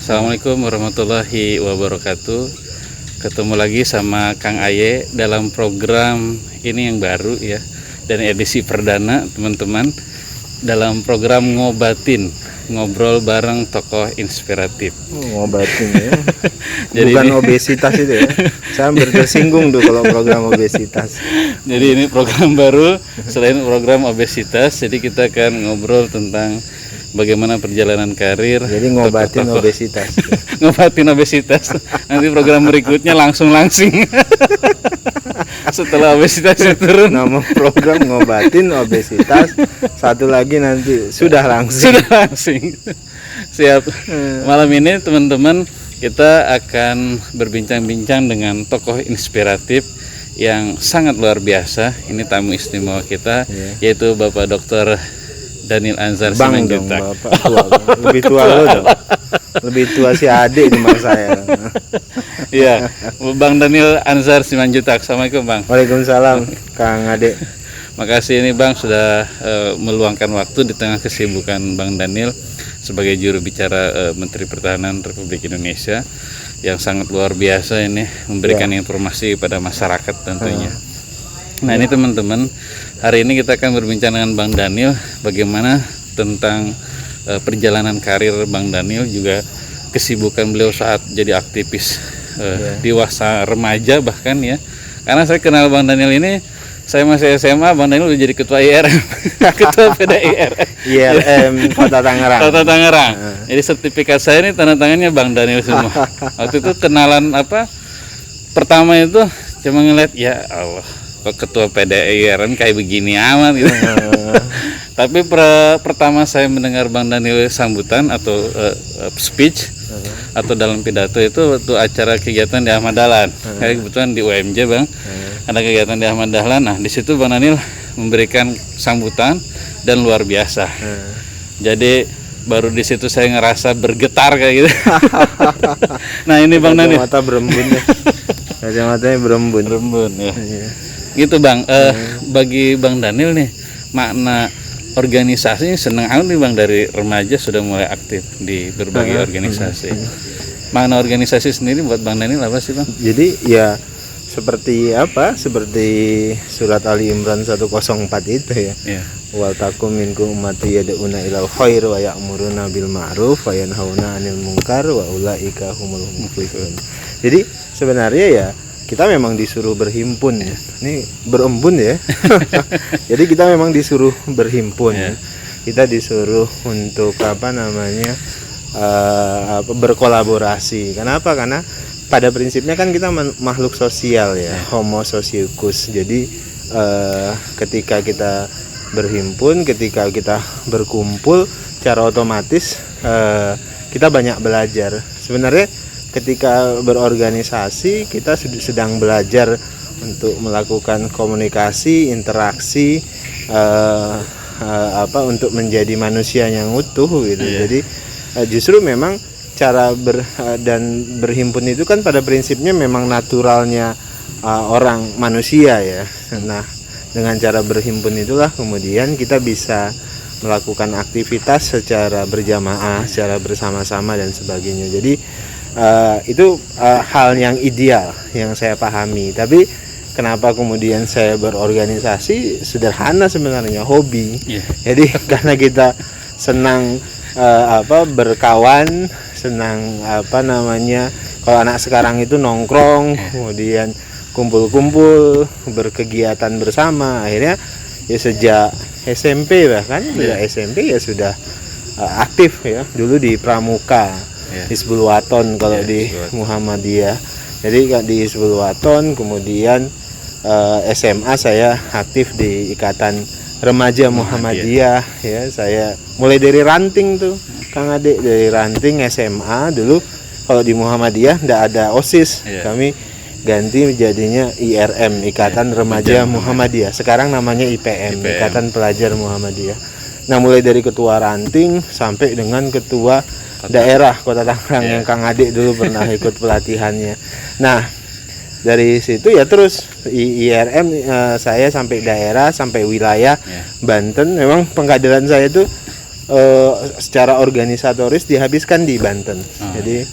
Assalamualaikum warahmatullahi wabarakatuh. Ketemu lagi sama Kang Aye dalam program ini yang baru ya, dan edisi perdana teman-teman, dalam program ngobrol bareng tokoh inspiratif. Ngobatin ya. Jadi Bukan ini, obesitas itu ya. Saya hampir tersinggung tuh kalau program obesitas. jadi ini program baru selain program obesitas. Jadi kita akan ngobrol tentang bagaimana perjalanan karir. Jadi ngobatin tokoh-tokoh. obesitas. Ngobatin obesitas. Nanti program berikutnya langsing. Setelah obesitasnya turun, Nama program ngobatin obesitas. Satu lagi nanti sudah langsung. sudah langsing. Siap. Malam ini teman-teman, kita akan berbincang-bincang dengan tokoh inspiratif yang sangat luar biasa. Ini tamu istimewa kita, yaitu Bapak Dr. Daniel Anzar Bang dong, Simanjuntak. Bapak tua. Lebih tua lo dong. Lebih tua si adik di masa saya. Iya, Bang Daniel Anzar Simanjuntak. Assalamualaikum Bang. Waalaikumsalam, Kang Ade. Makasih ini Bang sudah meluangkan waktu di tengah kesibukan Bang Daniel sebagai juru bicara Menteri Pertahanan Republik Indonesia yang sangat luar biasa ini memberikan informasi pada masyarakat tentunya. Nah ini teman-teman, hari ini kita akan berbincang dengan Bang Daniel bagaimana tentang perjalanan karir Bang Daniel, juga kesibukan beliau saat jadi aktivis di masa remaja bahkan ya. Karena saya kenal Bang Daniel ini, saya masih SMA, Bang Daniel udah jadi ketua IRM, ketua PDIRM. IRM Kota Tangerang. Kota Tangerang. Jadi sertifikat saya ini tanda tangannya Bang Daniel semua. Waktu itu kenalan pertama itu cuma ngeliat, ya Allah, kok ketua PDIRM kayak begini amat gitu. Tapi pertama saya mendengar Bang Daniel sambutan atau speech atau dalam pidato itu waktu acara kegiatan di Ahmad Dahlan. Kayak kebetulan di UMJ Bang, ada kegiatan di Ahmad Dahlan. Nah di situ Bang Daniel memberikan sambutan dan luar biasa. Jadi baru di situ saya ngerasa bergetar kayak gitu. Nah ini Bang Daniel. Kacamata berembun ya. Kacamatanya berembun. Berembun ya. Gitu Bang. Bagi Bang Daniel nih, makna organisasi seneng amat nih Bang, dari remaja sudah mulai aktif di berbagai organisasi. Makna organisasi sendiri buat Bang Daniel apa sih Bang? Jadi ya seperti apa? Seperti surat Ali Imran 104 itu ya. Iya. Wal takum minkum ummati yad'una ilal khair wa ya'muruna bil ma'ruf wa yanhauna 'anil munkar wa ulaika humul muflihun. Jadi sebenarnya ya kita memang disuruh berhimpun ya. Ini berembun ya. Jadi kita memang disuruh berhimpun. Kita disuruh untuk berkolaborasi. Kenapa? Karena pada prinsipnya kan kita makhluk sosial ya, homo socius. Jadi ketika kita berhimpun, ketika kita berkumpul, secara otomatis kita banyak belajar. Sebenarnya ketika berorganisasi kita sedang belajar untuk melakukan komunikasi, interaksi, untuk menjadi manusia yang utuh gitu. Jadi justru memang cara berhimpun itu kan pada prinsipnya memang naturalnya orang manusia ya. Nah dengan cara berhimpun itulah kemudian kita bisa melakukan aktivitas secara berjamaah, secara bersama-sama dan sebagainya. Jadi itu hal yang ideal yang saya pahami. Tapi kenapa kemudian saya berorganisasi? Sederhana sebenarnya, hobi. Jadi karena kita senang berkawan, senang kalau anak sekarang itu nongkrong, kemudian kumpul-kumpul, berkegiatan bersama. Akhirnya ya sejak SMP bahkan sejak SMP ya sudah aktif ya. Dulu di Pramuka, Hizbul Waton kalau di Muhammadiyah. Jadi di Hizbul Waton, kemudian SMA saya aktif di Ikatan Remaja Muhammadiyah ya. Saya mulai dari ranting tuh Kang Ade, dari ranting SMA dulu. Kalau di Muhammadiyah enggak ada OSIS. Kami ganti jadinya IRM, Ikatan Remaja Muhammadiyah. Sekarang namanya IPM, Ikatan Pelajar Muhammadiyah. Nah, mulai dari ketua ranting sampai dengan ketua daerah Kota Tangerang yang Kang Ade dulu pernah ikut pelatihannya. Nah, dari situ ya terus IRM saya sampai daerah, sampai wilayah Banten. Memang pengkaderan saya itu secara organisatoris dihabiskan di Banten. Jadi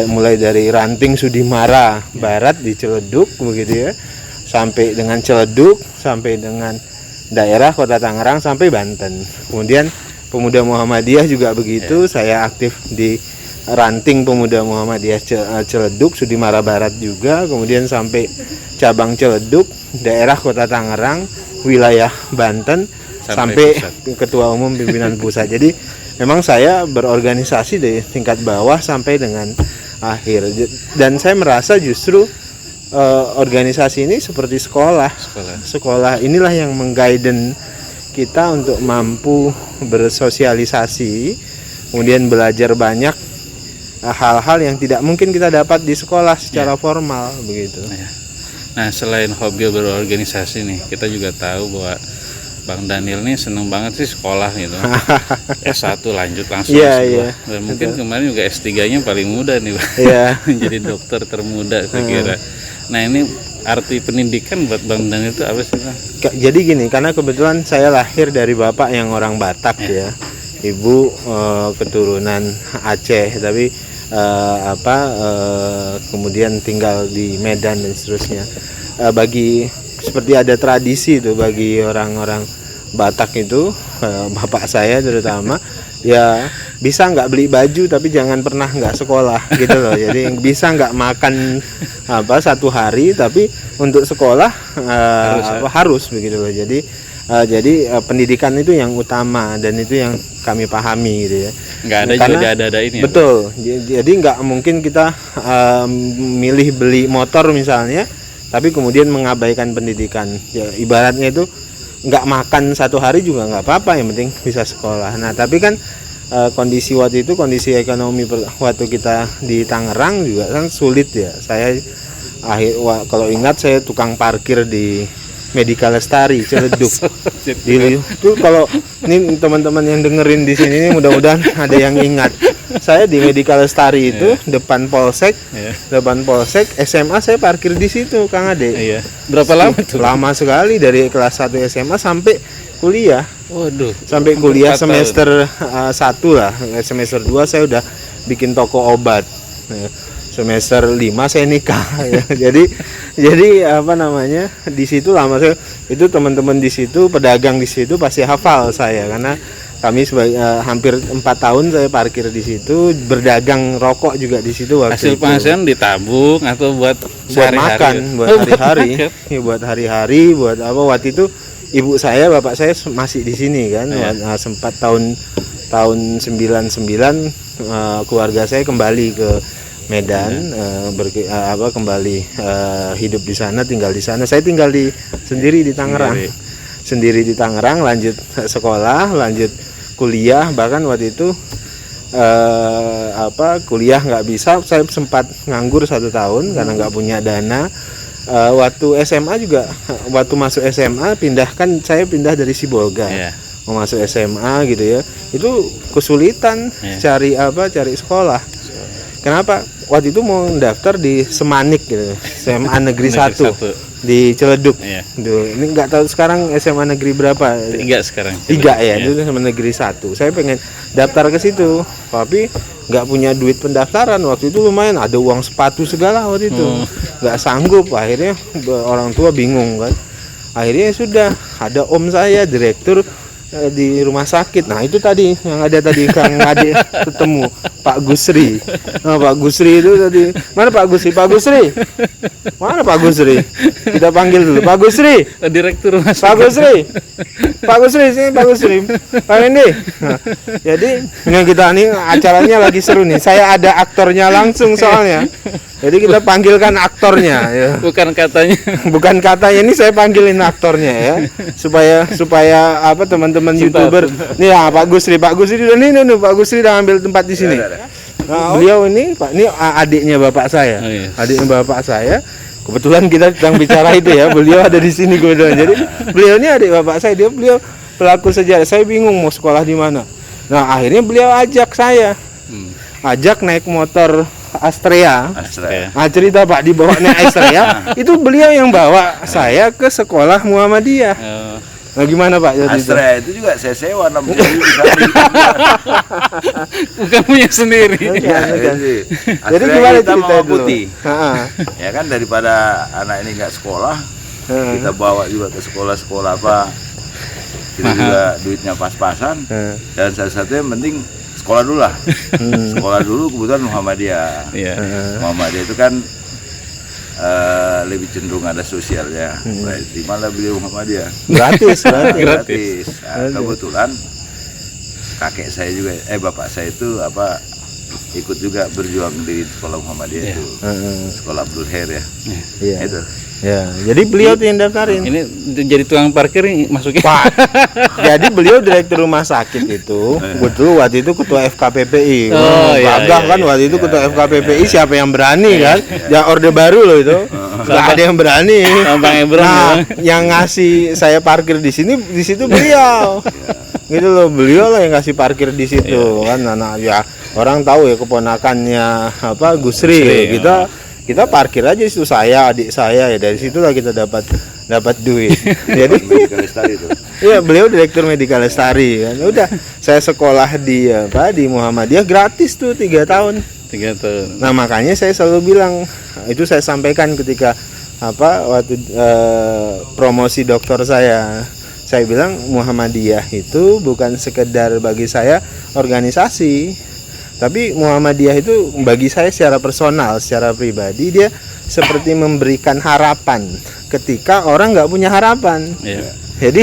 mulai dari Ranting Sudimara Barat di Ciledug begitu ya, sampai dengan Ciledug, sampai dengan daerah Kota Tangerang sampai Banten. Kemudian Pemuda Muhammadiyah juga begitu, saya aktif di Ranting Pemuda Muhammadiyah Ciledug, Sudimara Barat juga, kemudian sampai cabang Ciledug, daerah Kota Tangerang, wilayah Banten, sampai ketua umum pimpinan pusat. Jadi memang saya berorganisasi dari tingkat bawah sampai dengan akhir. Dan saya merasa justru organisasi ini seperti sekolah. Sekolah inilah yang mengguiden kita untuk mampu bersosialisasi, kemudian belajar banyak hal-hal yang tidak mungkin kita dapat di sekolah secara formal begitu. Nah, selain hobi berorganisasi nih, kita juga tahu bahwa Bang Daniel nih seneng banget sih sekolah gitu. S1 lanjut langsung S2. Dan mungkin kemarin juga S3-nya paling muda nih, Bang. Jadi dokter termuda saya kira. Nah, ini arti pendidikan buat Bang Daniel itu apa sih, Bang? Jadi gini, karena kebetulan saya lahir dari bapak yang orang Batak ya. Ibu keturunan Aceh, tapi kemudian tinggal di Medan dan seterusnya. Seperti ada tradisi itu bagi orang-orang Batak itu, bapak saya terutama, ya bisa nggak beli baju tapi jangan pernah nggak sekolah gitu loh. Jadi bisa nggak makan satu hari tapi untuk sekolah harus begitu loh. Jadi pendidikan itu yang utama dan itu yang kami pahami gitu ya. Nggak ada juga ada ini. Betul. Jadi nggak mungkin kita milih beli motor misalnya, tapi kemudian mengabaikan pendidikan. Ya, ibaratnya itu nggak makan satu hari juga nggak apa-apa, yang penting bisa sekolah. Nah tapi kan kondisi waktu itu, kondisi ekonomi waktu kita di Tangerang juga kan sulit ya. Saya kalau ingat saya tukang parkir di Medica Lestari Ciledug. Itu kalau ini teman-teman yang dengerin di sini ini mudah-mudahan ada yang ingat. Saya di Medica Lestari itu depan Polsek, SMA saya parkir di situ, Kang Ade. Berapa lama tuh? Lama sekali, dari kelas 1 SMA sampai kuliah. Waduh. Sampai kuliah semester 1 lah. Semester 2 saya udah bikin toko obat. Semester 5 saya nikah. Jadi di situ lama saya. Itu teman-teman di situ, pedagang di situ pasti hafal saya, karena kami hampir 4 tahun saya parkir di situ, berdagang rokok juga di situ waktu hasil penghasilan ditabung atau buat makan, buat hari-hari, buat hari-hari, buat apa. Waktu itu ibu saya, bapak saya masih di sini kan. Sempat tahun 99 keluarga saya kembali ke Medan, kembali hidup di sana, tinggal di sana. Saya tinggal sendiri di Tangerang. Sendiri di Tangerang, lanjut sekolah, lanjut kuliah. Bahkan waktu itu kuliah nggak bisa, saya sempat nganggur 1 tahun karena nggak punya dana. Waktu SMA juga, waktu masuk SMA saya pindah dari Sibolga, mau masuk SMA gitu ya, itu kesulitan cari sekolah. Kenapa? Waktu itu mau daftar di Semanik gitu, SMA Negeri 1 di Ciledug. Ini nggak tahu sekarang SMA Negeri berapa? 3 sekarang. 3 ya, itu SMA Negeri 1. Saya pengen daftar ke situ, tapi nggak punya duit pendaftaran. Waktu itu lumayan, ada uang sepatu segala waktu itu, nggak sanggup. Akhirnya orang tua bingung kan. Akhirnya sudah ada om saya direktur di rumah sakit. Nah itu tadi yang ada tadi Kang Ade ketemu Pak Gusri. Nah, Pak Gusri itu tadi, mana Pak Gusri? Pak Gusri, mana Pak Gusri? Kita panggil dulu Pak Gusri. Direktur rumah sakit. Pak Gusri, Pak Gusri sini, Pak Gusri, Pak Hendi. Nah, jadi yang kita ini acaranya lagi seru nih. Saya ada aktornya langsung soalnya. Jadi kita panggilkan aktornya ya. Bukan katanya ini saya panggilin aktornya ya. Supaya teman-teman YouTuber. Nih ya Pak Gusri nih Pak Gusri udah ambil tempat di sini. Nah, beliau ini adiknya bapak saya. Adiknya bapak saya. Kebetulan kita sedang bicara itu ya. Beliau ada di sini kebetulan. Jadi beliau ini adik bapak saya. Beliau pelaku sejarah. Saya bingung mau sekolah di mana. Nah, akhirnya beliau ajak saya. Ajak naik motor Astrea. Nah, cerita Pak, dibawa naik Astrea. Itu beliau yang bawa saya ke sekolah Muhammadiyah. Nah, gimana Pak? Astrea itu juga saya sewa 6.000 di sana. Bukan punya sendiri. Bukan, Ya, bukan. sih. Jadi Akhirnya gimana kita cerita mau dulu? putih. Ha-ha. Ya kan daripada anak ini nggak sekolah, kita bawa juga ke sekolah-sekolah apa. Kita juga duitnya pas-pasan. Dan salah satunya yang penting sekolah dulu lah. Sekolah dulu kebetulan Muhammadiyah. Iya. Muhammadiyah itu kan lebih cenderung ada sosialnya. Berarti malah beliau Muhammadiyah. Gratis, berarti. Gratis. Nah, kebetulan kakek saya juga, bapak saya itu ikut juga berjuang di sekolah Muhammadiyah itu, sekolah Abdul Khair ya. Iya. Itu. Ya, jadi beliau tuh yang daftarin. Ini jadi tukang parkir nih masuknya. Pak, jadi beliau direktur rumah sakit itu, betul waktu itu ketua FKPPI. Oh, iya, Gagah iya, kan iya. waktu itu ketua FKPPI, siapa yang berani kan? Yang orde baru loh itu, nggak ada yang berani. Sama Bang Ebron Nah, ya. yang ngasih saya parkir di sini, di situ beliau. Gitu loh, beliau lah yang kasih parkir di situ kan. Nah, ya orang tahu ya keponakannya Gusri, Gusri, kita parkir aja situ, saya, adik saya, ya dari situlah kita dapat duit. Jadi Medika Lestari itu. iya, beliau direktur Medika Lestari kan. Udah, saya sekolah di di Muhammadiyah gratis tuh 3 tahun. 3 tahun. Nah, makanya saya selalu bilang, itu saya sampaikan ketika waktu promosi doktor saya. Saya bilang Muhammadiyah itu bukan sekedar bagi saya organisasi, tapi Muhammadiyah itu bagi saya secara personal, secara pribadi dia seperti memberikan harapan ketika orang nggak punya harapan. Iya. Jadi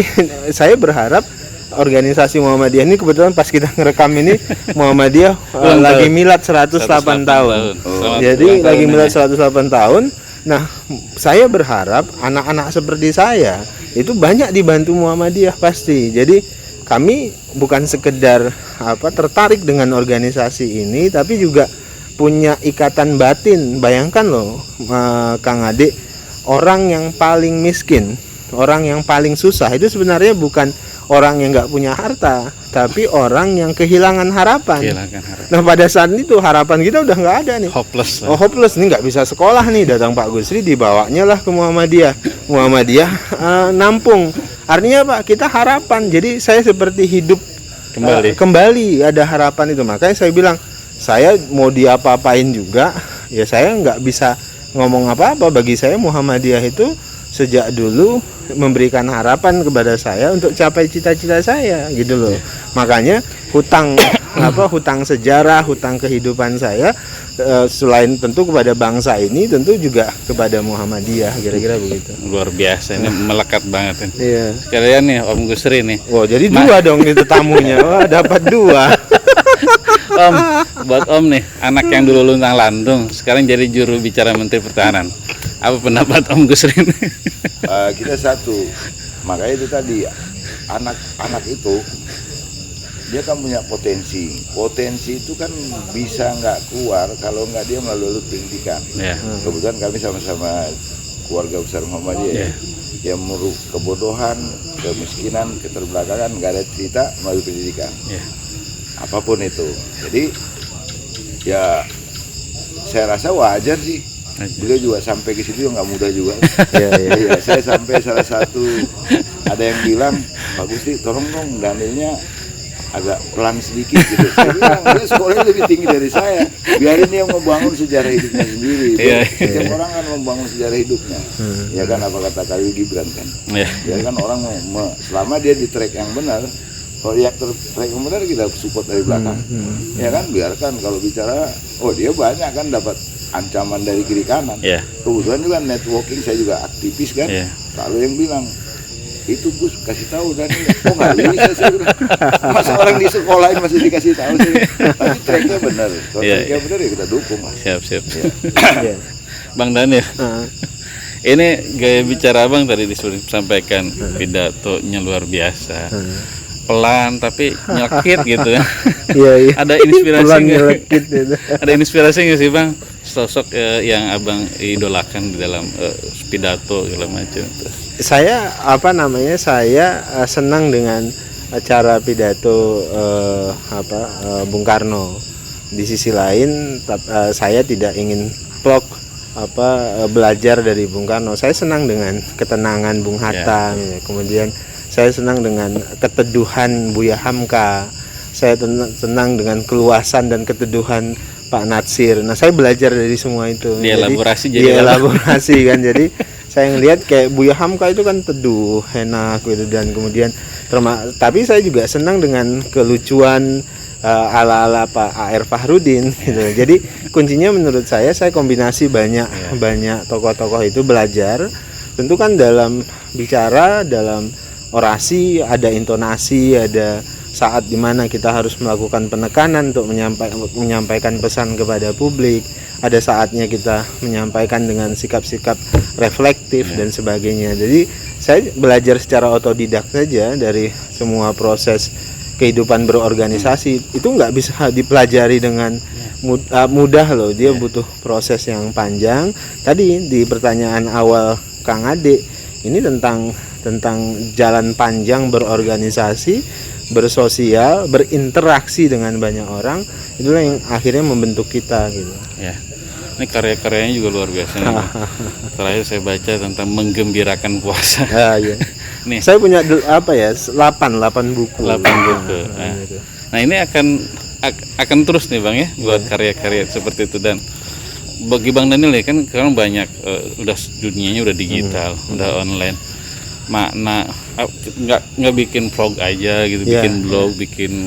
saya berharap organisasi Muhammadiyah ini, kebetulan pas kita ngerekam ini Muhammadiyah lagi milad 108 tahun. Selamat Jadi ulang lagi tahun milad ini. 108 tahun. Nah, saya berharap anak-anak seperti saya itu banyak dibantu Muhammadiyah pasti. Jadi kami bukan sekedar tertarik dengan organisasi ini, tapi juga punya ikatan batin. Bayangkan loh, Kang Ade, orang yang paling miskin, orang yang paling susah itu sebenarnya bukan orang yang nggak punya harta, tapi orang yang kehilangan harapan. Kehilangan harapan. Nah, pada saat itu harapan kita udah nggak ada nih. Hopeless. Oh, hopeless nih, nggak bisa sekolah nih. Datang Pak Gusri, dibawanya lah ke Muhammadiyah. Muhammadiyah nampung. Artinya Pak, kita harapan. Jadi saya seperti hidup kembali ada harapan itu. Makanya saya bilang, saya mau diapa-apain juga, ya saya nggak bisa ngomong apa-apa. Bagi saya Muhammadiyah itu sejak dulu memberikan harapan kepada saya untuk capai cita-cita saya, gitu loh. Makanya hutang hutang sejarah, hutang kehidupan saya selain tentu kepada bangsa ini, tentu juga kepada Muhammadiyah, kira-kira begitu. Luar biasa, ini melekat banget ini. Iya. Sekalian nih Om Gusri nih. Wow, jadi dua dong itu tamunya. Wah, dapat 2. Om, buat Om nih, anak yang dulu luntang lantung, sekarang jadi juru bicara Menteri Pertahanan. Apa pendapat Om Gusri ini? Kita satu, makanya itu tadi anak itu dia kan punya potensi itu kan bisa nggak keluar kalau nggak dia melalui pendidikan. Ya. Kebetulan kami sama-sama keluarga besar Muhammadiyah yang menurut kebodohan, kemiskinan, keterbelakangan nggak ada cerita melalui pendidikan. Ya. Apapun itu, jadi ya saya rasa wajar sih. Beliau juga sampai ke situ nggak mudah juga. Iya, saya sampai salah satu ada yang bilang, Pak Gusti, tolong dong Danielnya agak pelan sedikit gitu. Saya bilang, dia sekolahnya lebih tinggi dari saya. Biarin dia membangun sejarah hidupnya sendiri. Setiap orang kan membangun sejarah hidupnya. Ya kan, apa kata Khalil Gibran kan. Ya kan, orang selama dia di track yang benar, kalau dia track yang benar kita support dari belakang. Ya kan, biarkan kalau bicara, dia banyak kan dapat ancaman dari kiri kanan. Kebetulan juga networking, saya juga aktivis kan. Kalau yang bilang itu Gus kasih tahu dan nggak bisa saya bilang. Masa orang di sekolahin masih dikasih tahu sih. Tapi tracknya benar. Kalau tracknya benar ya kita dukung lah. Siap. Bang Daniel, ini gaya bicara Abang tadi disampaikan, pidatonya luar biasa. Pelan tapi nyelkit gitu kan. Iya. Ada inspirasi nggak? Gitu. Ada inspirasi nggak sih Bang, sosok yang Abang idolakan di dalam pidato segala macam? Saya saya senang dengan cara pidato Bung Karno. Di sisi lain saya tidak ingin vlog belajar dari Bung Karno. Saya senang dengan ketenangan Bung Hatta, kemudian saya senang dengan keteduhan Buya Hamka. saya tenang dengan keluasan dan keteduhan Pak Natsir. Nah, saya belajar dari semua itu. Dielaborasi jadi dielaborasi kan. Jadi saya ngelihat kayak Buya Hamka itu kan teduh, enak gitu, dan kemudian tapi saya juga senang dengan kelucuan ala-ala Pak A.R. Fahrudin gitu. Jadi kuncinya menurut saya kombinasi banyak tokoh-tokoh itu belajar. Tentu kan dalam bicara, dalam orasi ada intonasi, ada saat dimana kita harus melakukan penekanan untuk menyampaikan pesan kepada publik, ada saatnya kita menyampaikan dengan sikap-sikap reflektif dan sebagainya. Jadi saya belajar secara otodidak saja dari semua proses kehidupan berorganisasi. Itu nggak bisa dipelajari dengan mudah loh, dia butuh proses yang panjang. Tadi di pertanyaan awal Kang Ade ini tentang jalan panjang berorganisasi, bersosial, berinteraksi dengan banyak orang, itulah yang akhirnya membentuk kita gitu. Ya. Ini karya-karyanya juga luar biasa nih. Terakhir saya baca tentang menggembirakan puasa. Iya. Nih. Saya punya 8 buku. 8 buku. Nah, ini akan terus nih Bang ya buat karya-karya seperti itu. Dan bagi Bang Daniel ya kan sekarang banyak udah dunianya udah digital, udah online. Makna nggak bikin vlog aja gitu, bikin blog, bikin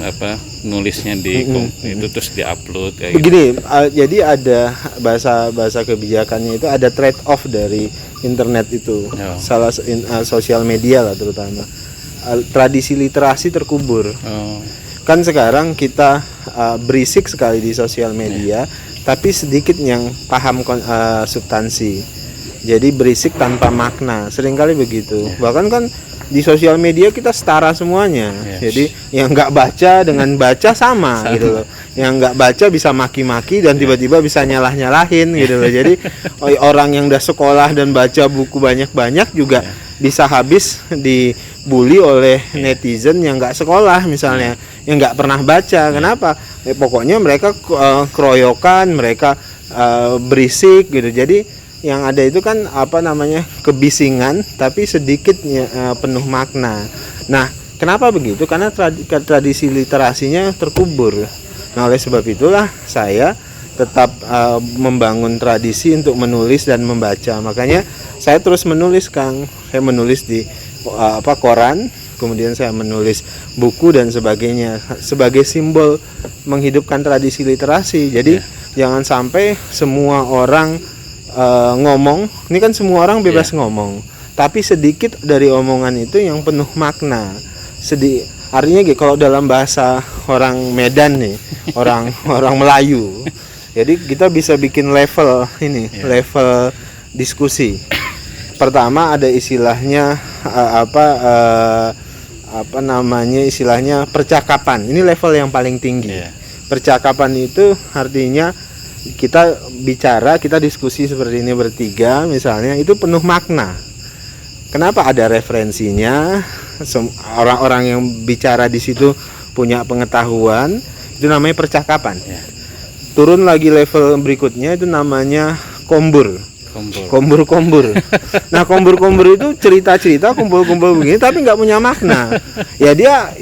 nulisnya di itu terus diupload kayak begini gitu. Jadi ada bahasa kebijakannya itu ada trade off dari internet itu. Salah sosial media lah terutama. Tradisi literasi terkubur. Kan sekarang kita berisik sekali di sosial media, tapi sedikit yang paham substansi. Jadi berisik tanpa makna, seringkali begitu. Bahkan kan di sosial media kita setara semuanya. Jadi yang nggak baca dengan baca sama gitu loh. Yang nggak baca bisa maki-maki dan tiba-tiba bisa nyalah-nyalahin gitu loh. Jadi orang yang udah sekolah dan baca buku banyak-banyak juga bisa habis dibully oleh netizen yang nggak sekolah misalnya, yang nggak pernah baca. Kenapa? Pokoknya mereka keroyokan, mereka berisik gitu. Jadi yang ada itu kan kebisingan tapi sedikitnya penuh makna. Nah, kenapa begitu? Karena tradisi literasinya terkubur. Nah, oleh sebab itulah saya tetap membangun tradisi untuk menulis dan membaca. Makanya saya terus menulis, Kang. Saya menulis di koran, kemudian saya menulis buku dan sebagainya sebagai simbol menghidupkan tradisi literasi. Jadi jangan sampai semua orang ngomong, ini kan semua orang bebas ngomong, tapi sedikit dari omongan itu yang penuh makna. Artinya kalau dalam bahasa orang Medan nih, orang Melayu, jadi kita bisa bikin level level diskusi. Pertama ada istilahnya istilahnya percakapan. Ini level yang paling tinggi. Percakapan itu artinya kita bicara, kita diskusi seperti ini bertiga misalnya, itu penuh makna. Kenapa? Ada referensinya, orang-orang yang bicara di situ punya pengetahuan, itu namanya percakapan. Turun lagi level berikutnya itu namanya kombur. Nah, kombur itu cerita-cerita kumpul-kumpul begini tapi nggak punya makna. Dia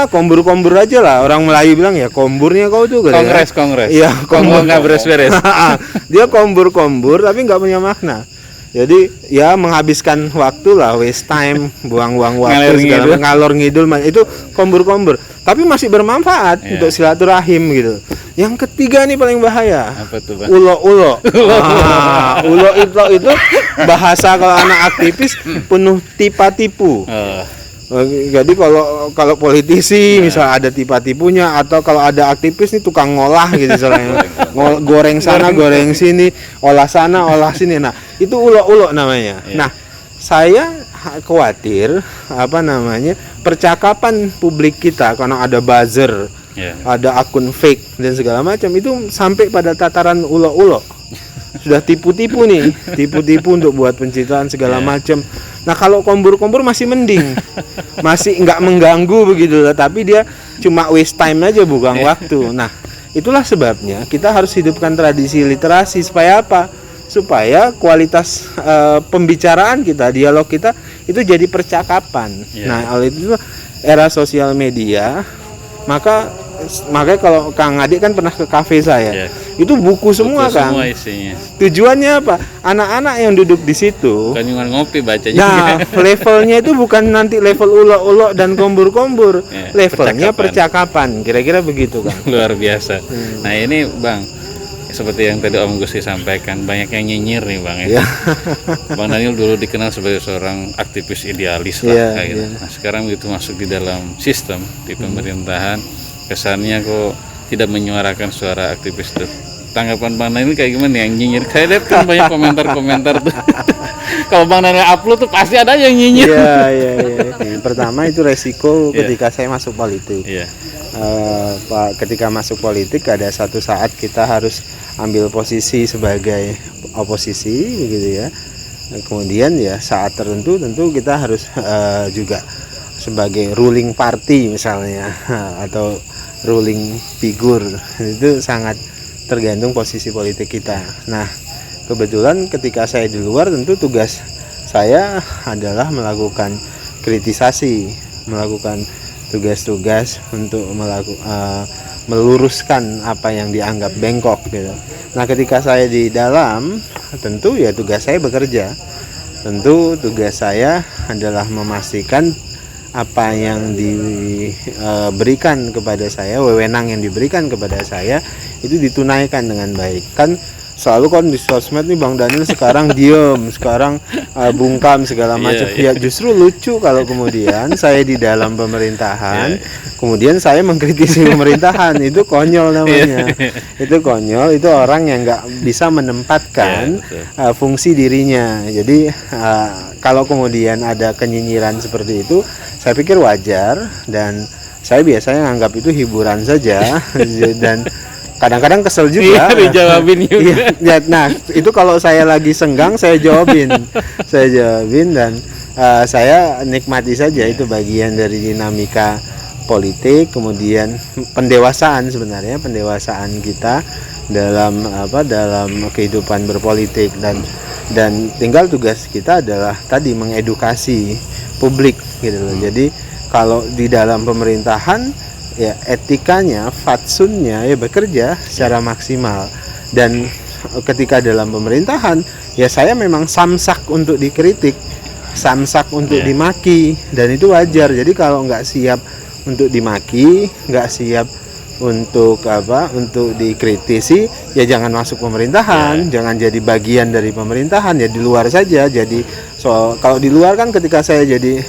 kombur aja lah. Orang Melayu bilang ya komburnya kau tuh kongres. Iya, kombur nggak beres-beres. Dia kombur tapi nggak punya makna. Jadi menghabiskan waktu lah, waste time, buang-buang waktu, ngalor ngidul itu kombur. Tapi masih bermanfaat untuk silaturahim gitu. Yang ketiga nih paling bahaya. Apa tuh, Bang? Ulo. Ulo itu bahasa kalau anak aktivis penuh tipu. Jadi kalau politisi misal ada tipunya, atau kalau ada aktivis nih tukang ngolah gitu misalnya. Goreng sana, goreng sini, olah sana, olah sini. Nah, itu ulo namanya. Nah, saya khawatir percakapan publik kita karena ada buzzer, ada akun fake dan segala macam itu sampai pada tataran ulo. Sudah tipu-tipu untuk buat pencitraan segala macam. Nah, kalau kombur masih mending, masih nggak mengganggu begitu, tapi dia cuma waste time aja, buang waktu. Nah, itulah sebabnya kita harus hidupkan tradisi literasi supaya apa? Supaya kualitas pembicaraan kita, dialog kita itu jadi percakapan. Nah, oleh itu era sosial media, maka makanya kalau Kang Adi kan pernah ke kafe saya, Iya. itu buku semua Buku Kang. semua isinya. Tujuannya apa? Anak-anak yang duduk di situ, Bukan cuma ngopi bacanya. nah levelnya itu bukan nanti level ulok-ulok dan kombur-kombur, Ya, levelnya percakapan, kira-kira begitu Kang. Luar biasa. Nah ini Bang, seperti yang tadi Om Gusti sampaikan, banyak yang nyinyir nih Bang ya. Ya. Bang Daniel dulu dikenal sebagai seorang aktivis idealis lah Iya, kayak gitu. iya. Nah sekarang begitu masuk di dalam sistem di pemerintahan, kesannya kok tidak menyuarakan suara aktivis tuh. Tanggapan Bang Daniel kayak gimana yang nyinyir? Saya lihat kan banyak komentar-komentar tuh. Kalau Bang Daniel upload tuh pasti ada yang nyinyir. Iya. Pertama itu resiko Iya. ketika saya masuk politik. Iya. Ketika masuk politik ada satu saat kita harus ambil posisi sebagai oposisi begitu ya. Kemudian ya saat tertentu tentu kita harus juga sebagai ruling party misalnya atau ruling figure, itu sangat tergantung posisi politik kita. Nah, kebetulan ketika saya di luar tentu tugas saya adalah melakukan kritisasi, melakukan tugas-tugas untuk meluruskan apa yang dianggap bengkok gitu. Nah, ketika saya di dalam, tentu ya tugas saya bekerja. Tentu tugas saya adalah memastikan apa yang diberikan kepada saya, wewenang yang diberikan kepada saya itu ditunaikan dengan baik. Kan selalu kan di sosmed nih Bang Daniel sekarang diem, sekarang bungkam segala macam. Iya. Ya justru lucu kalau kemudian saya di dalam pemerintahan, kemudian saya mengkritisi pemerintahan, itu konyol namanya. Itu konyol, itu orang yang nggak bisa menempatkan fungsi dirinya. Jadi kalau kemudian ada kenyinyiran seperti itu, saya pikir wajar dan saya biasanya anggap itu hiburan saja dan kadang-kadang kesel juga. Iya, dijawabin juga. Iya, nah itu kalau saya lagi senggang saya jawabin dan saya nikmati saja, itu bagian dari dinamika politik. Kemudian pendewasaan, sebenarnya pendewasaan kita dalam kehidupan berpolitik dan tinggal tugas kita adalah tadi mengedukasi publik gitu loh. Jadi kalau di dalam pemerintahan ya etikanya, fatsunnya ya bekerja secara maksimal, dan ketika dalam pemerintahan ya saya memang samsak untuk dikritik, samsak untuk dimaki, dan itu wajar. Jadi kalau nggak siap untuk dimaki, nggak siap untuk untuk dikritisi, ya jangan masuk pemerintahan, jangan jadi bagian dari pemerintahan, ya di luar saja. Jadi kalau di luar kan ketika saya jadi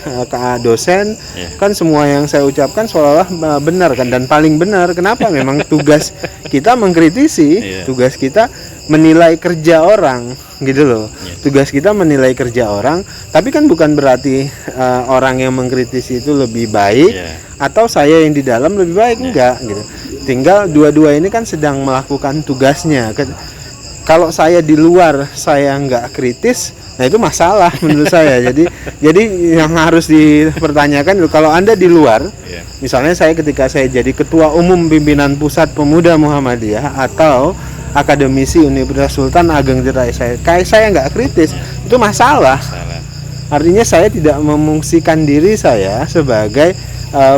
dosen, kan semua yang saya ucapkan seolah-olah benar kan, dan paling benar. Kenapa? Memang tugas kita mengkritisi, tugas kita menilai kerja orang gitu loh. Tugas kita menilai kerja orang, tapi kan bukan berarti orang yang mengkritisi itu lebih baik atau saya yang di dalam lebih baik, enggak gitu. Tinggal dua-dua ini kan sedang melakukan tugasnya. Kalau saya di luar saya nggak kritis, nah itu masalah menurut saya. Jadi yang harus dipertanyakan, kalau Anda di luar, misalnya saya ketika saya jadi ketua umum pimpinan pusat pemuda Muhammadiyah atau akademisi Universitas Sultan Ageng Jerai, saya nggak kritis, itu masalah. Artinya saya tidak memungsikan diri saya sebagai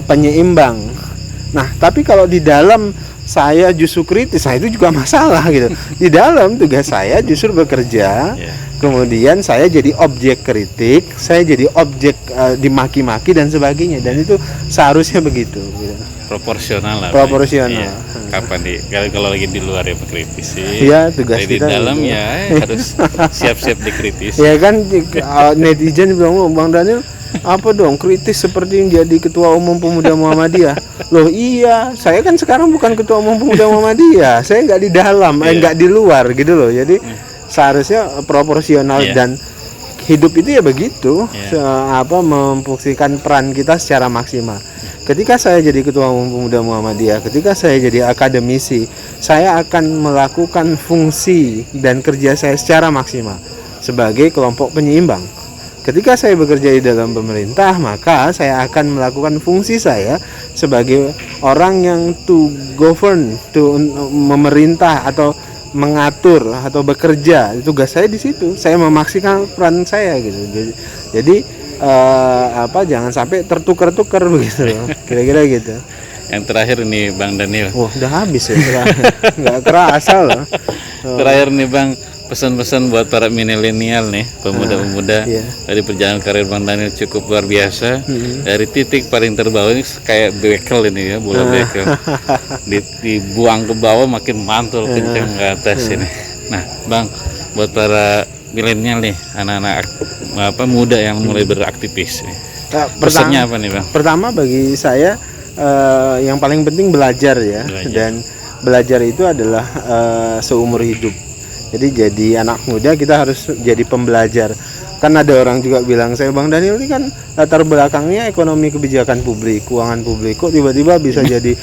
penyeimbang. Nah, tapi kalau di dalam saya justru kritis, nah itu juga masalah gitu. Di dalam tugas saya justru bekerja, kemudian saya jadi objek kritik, saya jadi objek dimaki-maki dan sebagainya, dan itu seharusnya begitu gitu. Proporsional lah. Proporsional. Kapan kalau lagi di luar ya mengkritisi. Iya, tugas di kita dalam gitu. ya harus siap-siap dikritisi. Ya kan netizen bilang, Bang Daniel apa dong kritis seperti yang jadi ketua umum pemuda Muhammadiyah. Loh iya, saya kan sekarang bukan ketua umum pemuda Muhammadiyah, saya nggak di dalam, nggak di luar gitu loh. Jadi seharusnya proporsional, dan hidup itu ya begitu, memfungsikan peran kita secara maksimal. Ketika saya jadi ketua umum pemuda Muhammadiyah, ketika saya jadi akademisi, saya akan melakukan fungsi dan kerja saya secara maksimal sebagai kelompok penyeimbang. Ketika saya bekerja di dalam pemerintah, maka saya akan melakukan fungsi saya sebagai orang yang to govern, memerintah atau mengatur atau bekerja. Tugas saya di situ. Saya memaksimalkan peran saya gitu. Jadi jangan sampai tertukar-tukar begitu loh. Kira-kira gitu. Yang terakhir ini Bang Daniel. Wah, udah habis ya. Nggak kerasa loh. Terakhir nih Bang, pesan-pesan buat para milenial nih, pemuda-pemuda. Iya. Dari perjalanan karir Bang Daniel cukup luar biasa. Dari titik paling terbawah ini kayak bekel ini ya, bola bekel. Dibuang ke bawah makin mantul kencang ke atas ini. Nah, Bang, buat para milenial nih, anak-anak muda yang mulai beraktivis nih. Pesannya apa nih Bang? Pertama bagi saya yang paling penting belajar ya. Dan belajar itu adalah seumur hidup. Jadi anak muda kita harus jadi pembelajar. Kan ada orang juga bilang, saya Bang Daniel ini kan latar belakangnya ekonomi kebijakan publik, keuangan publik, kok tiba-tiba bisa jadi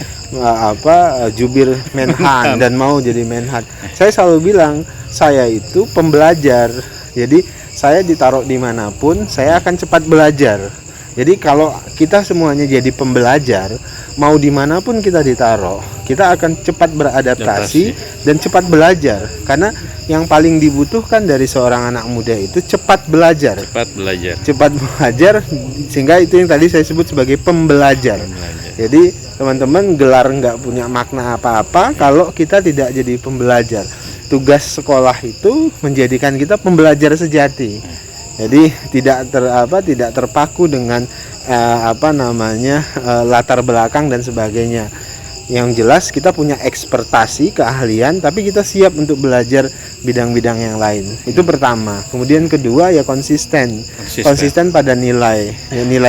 jubir Menhan dan mau jadi Menhan. Saya selalu bilang saya itu pembelajar. Jadi saya ditaruh dimanapun saya akan cepat belajar. Jadi kalau kita semuanya jadi pembelajar, mau dimanapun kita ditaruh, kita akan cepat beradaptasi dan cepat belajar. Karena yang paling dibutuhkan dari seorang anak muda itu cepat belajar. Cepat belajar, sehingga itu yang tadi saya sebut sebagai pembelajar. Jadi teman-teman, gelar nggak punya makna apa-apa kalau kita tidak jadi pembelajar. Tugas sekolah itu menjadikan kita pembelajar sejati. Jadi tidak terpaku dengan latar belakang dan sebagainya. Yang jelas kita punya ekspertasi, keahlian, tapi kita siap untuk belajar bidang-bidang yang lain. Itu pertama. Kemudian kedua ya konsisten pada nilai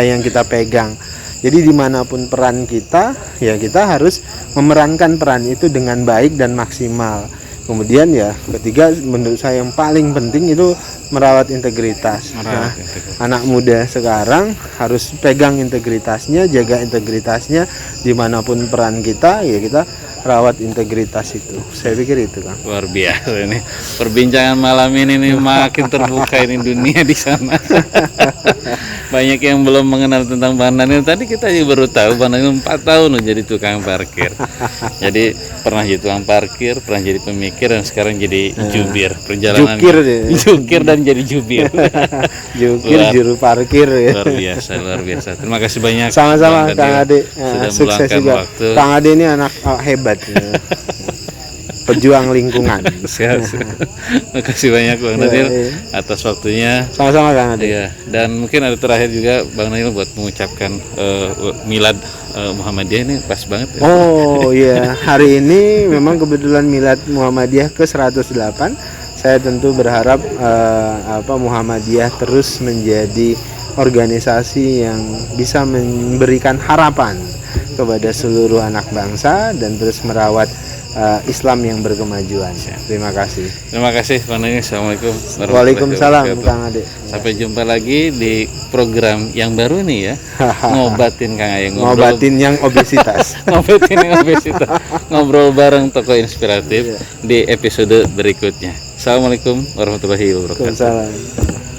yang kita pegang. Jadi dimanapun peran kita, ya kita harus memerankan peran itu dengan baik dan maksimal. Kemudian ya ketiga, menurut saya yang paling penting itu merawat integritas. Anak muda sekarang harus pegang integritasnya, jaga integritasnya, dimanapun peran kita, ya kita rawat integritas itu. Saya pikir itu, Kang. Luar biasa ini perbincangan malam ini nih, makin terbuka ini dunia di sana. Banyak yang belum mengenal tentang Bang Daniel. Tadi kita juga baru tahu Bang Daniel 4 tahun loh jadi tukang parkir. Jadi pernah jadi tukang parkir, pernah jadi pemikir, dan sekarang jadi jubir. Perjalanan jukir dan jadi jubir. Jukir, juru parkir ya. Luar biasa. Terima kasih banyak. Sama-sama Kang Ade. Sudah Sukses juga. Waktu. Kang Ade ini anak hebat. Pejuang lingkungan. Terima kasih banyak Bang Daniel atas waktunya. Sama-sama Kang Ade. Ya, dan mungkin ada terakhir juga Bang Daniel buat mengucapkan milad Muhammadiyah ini pas banget ya. Oh iya, hari ini memang kebetulan milad Muhammadiyah ke-108. Saya tentu berharap Muhammadiyah terus menjadi organisasi yang bisa memberikan harapan kepada seluruh anak bangsa dan terus merawat Islam yang berkemajuan. Terima kasih. Terima kasih Bang Daniel. Assalamualaikum. Waalaikumsalam Kang Ade. Sampai jumpa lagi di program yang baru nih ya. Ngobatin Kang Ade. Ngobatin yang obesitas. Ngobrol bareng tokoh inspiratif di episode berikutnya. Assalamualaikum warahmatullahi wabarakatuh. Waalaikumsalam.